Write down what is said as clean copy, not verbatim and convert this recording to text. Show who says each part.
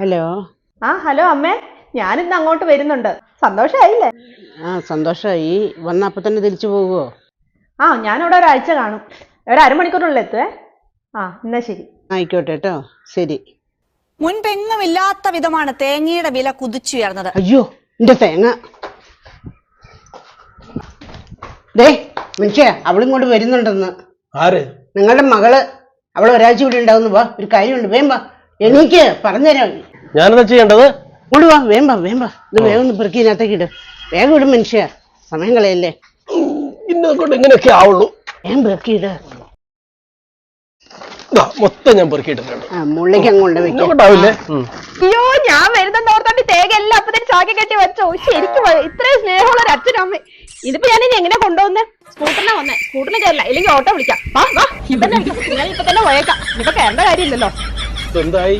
Speaker 1: Hello.
Speaker 2: Hello അമ്മേ, ഞാനിന്ന് അങ്ങോട്ട് വരുന്നുണ്ട്. സന്തോഷായില്ലേ?
Speaker 1: സന്തോഷമായി. വന്ന അപ്പൊ തന്നെ തിരിച്ചു പോകുവോ?
Speaker 2: ഞാനിവിടെ ഒരാഴ്ച കാണും. ഒരു അരമണിക്കൂറിനുള്ളിൽ എത്തുവേ. എന്നാ ശരി.
Speaker 1: ആയിക്കോട്ടെ കേട്ടോ. ശരി.
Speaker 3: മുൻപെങ്ങുമില്ലാത്ത വിധമാണ് തേങ്ങയുടെ വില കുതിച്ചുയർന്നത്.
Speaker 1: അയ്യോ, എന്റെ തേങ്ങ. ദേ മനുഷ്യ, അവളിങ്ങോട്ട് വരുന്നുണ്ടെന്ന്.
Speaker 4: ആര്?
Speaker 1: നിങ്ങളുടെ മകള്. അവൾ ഒരാഴ്ച ഇവിടെ ഉണ്ടാവുന്നു. വാ, ഒരു കാര്യമുണ്ട്. വേമ്പ എനിക്ക് പറഞ്ഞുതരാം.
Speaker 4: ഞാനെന്താ ചെയ്യേണ്ടത്?
Speaker 1: ഇങ്ങോട്ട് വാ, വേമ്പ. ഇത് വേഗം ഒന്ന് പെറുക്കിനകത്തേക്ക് ഇട്. വേഗം ഇടും മനുഷ്യ, സമയം കളയല്ലേ.
Speaker 4: ഇന്നെ കൊണ്ട് ഇങ്ങനെയൊക്കെ ആവുള്ളൂ.
Speaker 1: വേഗം പെറുക്കിയിട്.
Speaker 4: മൊത്തം ഞാൻ പെറുക്കിയിട്ടുണ്ട്.
Speaker 1: മുള്ളിക്ക് അങ്ങോട്ട്
Speaker 4: വെക്കണ്ടാവില്ലേ?
Speaker 2: അയ്യോ, ഞാൻ വരുന്നോർത്തോണ്ട് തേങ്ങ എല്ലാം അപ്പത്തേക്ക് ചാക്കി കെട്ടി വെച്ചോ. ശരിക്കും ഇത്രയും സ്നേഹമുള്ള ഒരു അച്ഛനും അമ്മ. ഇതിപ്പോ ഞാൻ ഇനി എങ്ങനെ കൊണ്ടുപോകുന്നേ? സ്കൂട്ടറിനെ വന്നേ. സ്കൂട്ടറിന് കയറില്ല, ഇല്ലെങ്കിൽ ഓട്ടോ വിളിക്കാം. ഞാൻ ഇപ്പൊ തന്നെ പോയേക്കാം. ഇനിയിപ്പോ കയറേണ്ട കാര്യമില്ലല്ലോ.
Speaker 4: എന്തായി?